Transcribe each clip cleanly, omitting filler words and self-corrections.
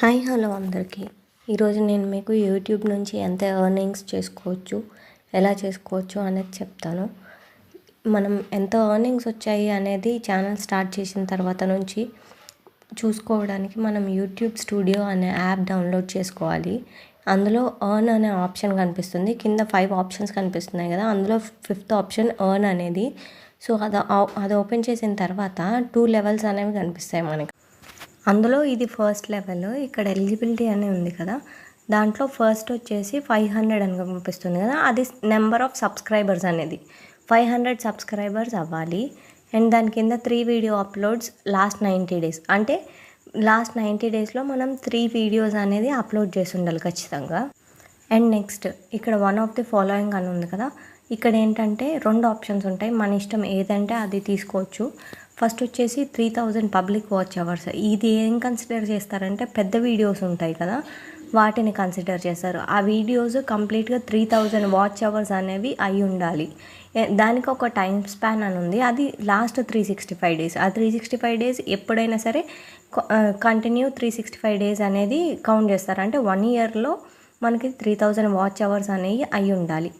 Hi hello అందరికీ. ఈరోజు నేను మీకు యూట్యూబ్ నుంచి ఎంత ఎర్నింగ్స్ చేసుకోవచ్చు, ఎలా చేసుకోవచ్చు అనేది చెప్తాను. మనం ఎంత ఎర్నింగ్స్ వచ్చాయి అనేది ఛానల్ స్టార్ట్ చేసిన తర్వాత నుంచి చూసుకోవడానికి మనం యూట్యూబ్ స్టూడియో అనే యాప్ డౌన్లోడ్ చేసుకోవాలి. అందులో ఎర్న్ అనే ఆప్షన్ కనిపిస్తుంది. కింద 5 ఆప్షన్స్ కనిపిస్తున్నాయి కదా, అందులో 5th ఆప్షన్ ఎర్న్ అనేది. సో అది ఓపెన్ చేసిన తర్వాత 2 లెవెల్స్ అనేవి కనిపిస్తాయి మనకి. అందులో ఇది ఫస్ట్ లెవెల్. ఇక్కడ ఎలిజిబిలిటీ అని ఉంది కదా, దాంట్లో ఫస్ట్ వచ్చేసి 500 అని కనిపిస్తుంది కదా, అది నెంబర్ ఆఫ్ సబ్స్క్రైబర్స్ అనేది 500 సబ్స్క్రైబర్స్ అవ్వాలి. అండ్ దాని కింద 3 వీడియో అప్లోడ్స్ లాస్ట్ 90 డేస్, అంటే లాస్ట్ 90 డేస్లో మనం 3 వీడియోస్ అనేది అప్లోడ్ చేసి ఉండాలి ఖచ్చితంగా. అండ్ నెక్స్ట్ ఇక్కడ వన్ ఆఫ్ ది ఫాలోయింగ్ అని ఉంది కదా, ఇక్కడ ఏంటంటే 2 ఆప్షన్స్ ఉంటాయి, మన ఇష్టం ఏదంటే అది తీసుకోవచ్చు. ఫస్ట్ వచ్చేసి 3000 పబ్లిక్ వాచ్ అవర్స్. ఇది ఏం కన్సిడర్ చేస్తారంటే పెద్ద వీడియోస్ ఉంటాయి కదా, వాటిని కన్సిడర్ చేస్తారు. ఆ వీడియోస్ కంప్లీట్గా 3000 వాచ్ అవర్స్ అనేవి అయి ఉండాలి. దానికి ఒక టైం స్పాన్ అని ఉంది, అది లాస్ట్ 365 డేస్. ఆ 365 డేస్ ఎప్పుడైనా సరే కంటిన్యూ 365 డేస్ అనేది కౌంట్ చేస్తారు. అంటే 1 ఇయర్లో మనకి 3000 వాచ్ అవర్స్ అనేవి అయి ఉండాలి.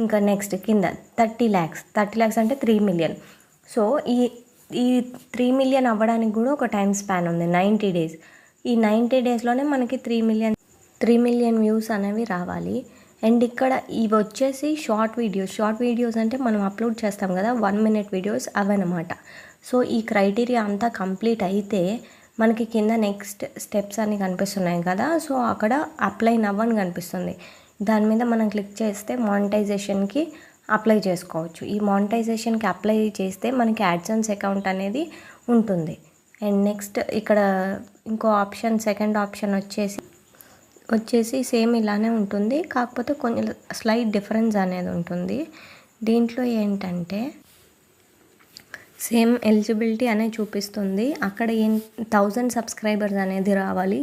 ఇంకా నెక్స్ట్ కింద 30 lakhs అంటే 3 million. సో ఈ 3 million అవ్వడానికి కూడా ఒక టైం స్పాన్ ఉంది, 90 డేస్. ఈ 90 డేస్లోనే మనకి 3 million వ్యూస్ అనేవి రావాలి. అండ్ ఇక్కడ ఇవి వచ్చేసి షార్ట్ వీడియోస్ అంటే మనం అప్లోడ్ చేస్తాం కదా 1 minute వీడియోస్, అవన్నమాట. సో ఈ క్రైటీరియా అంతా కంప్లీట్ అయితే మనకి కింద నెక్స్ట్ స్టెప్స్ అని కనిపిస్తున్నాయి కదా, సో అక్కడ అప్లై నవ్ అని కనిపిస్తుంది. దాని మీద మనం క్లిక్ చేస్తే మానిటైజేషన్కి అప్లై చేసుకోవచ్చు. ఈ మానిటైజేషన్కి అప్లై చేస్తే మనకి యాడ్సెన్స్ అకౌంట్ అనేది ఉంటుంది. అండ్ నెక్స్ట్ ఇక్కడ ఇంకో ఆప్షన్, సెకండ్ ఆప్షన్ వచ్చేసి సేమ్ ఇలానే ఉంటుంది, కాకపోతే కొంచెం స్లైట్ డిఫరెన్స్ అనేది ఉంటుంది. దీంట్లో ఏంటంటే సేమ్ ఎలిజిబిలిటీ అనేది చూపిస్తుంది, అక్కడ 1000 సబ్స్క్రైబర్స్ అనేది రావాలి.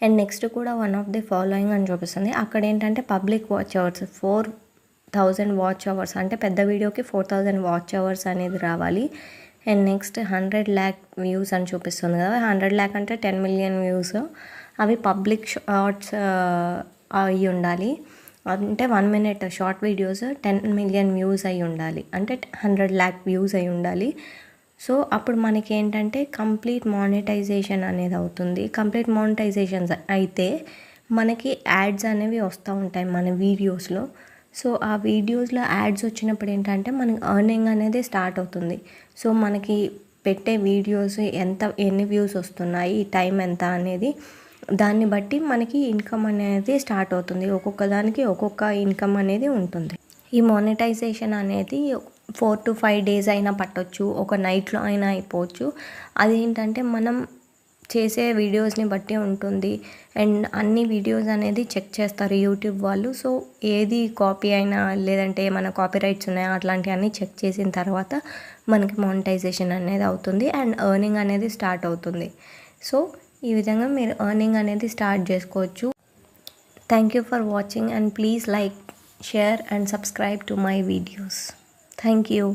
అండ్ నెక్స్ట్ కూడా వన్ ఆఫ్ ది ఫాలోయింగ్ అని చూపిస్తుంది. అక్కడ ఏంటంటే public watch hours 4000 watch hours, అంటే పెద్ద వీడియోకి 4000 వాచ్ అవర్స్ అనేది రావాలి. అండ్ నెక్స్ట్ 100 lakh వ్యూస్ అని చూపిస్తుంది కదా, 100 lakh అంటే 10 million వ్యూస్. అవి పబ్లిక్ షార్ట్స్ అయి ఉండాలి, అంటే 1 minute short videos 10 million views అయి ఉండాలి, అంటే 100 lakh వ్యూస్ అయి ఉండాలి. సో అప్పుడు మనకి ఏంటంటే కంప్లీట్ మానిటైజేషన్ అనేది అవుతుంది. కంప్లీట్ మానిటైజేషన్స్ అయితే మనకి యాడ్స్ అనేవి వస్తూ ఉంటాయి మన వీడియోస్లో. సో ఆ వీడియోస్లో యాడ్స్ వచ్చినప్పుడు ఏంటంటే మనకి ఎర్నింగ్ అనేది స్టార్ట్ అవుతుంది. సో మనకి పెట్టే వీడియోస్ ఎన్ని వ్యూస్ వస్తున్నాయి, టైం ఎంత అనేది దాన్ని బట్టి మనకి ఇన్కమ్ అనేది స్టార్ట్ అవుతుంది. ఒక్కొక్క దానికి ఒక్కొక్క ఇన్కమ్ అనేది ఉంటుంది. ఈ మానిటైజేషన్ అనేది 4 to 5 days అయినా పట్టవచ్చు, ఒక నైట్లో అయినా అయిపోవచ్చు. అదేంటంటే మనం చేసే వీడియోస్ని బట్టి ఉంటుంది. అండ్ అన్ని వీడియోస్ అనేది చెక్ చేస్తారు యూట్యూబ్ వాళ్ళు. సో ఏది కాపీ అయినా లేదంటే ఏమైనా కాపీ రైట్స్ ఉన్నాయా అట్లాంటివన్నీ చెక్ చేసిన తర్వాత మనకి మానిటైజేషన్ అనేది అవుతుంది అండ్ ఎర్నింగ్ అనేది స్టార్ట్ అవుతుంది. సో ఈ విధంగా మీరు ఎర్నింగ్ అనేది స్టార్ట్ చేసుకోవచ్చు. Thank you for watching and please like, share and subscribe to my videos. Thank you.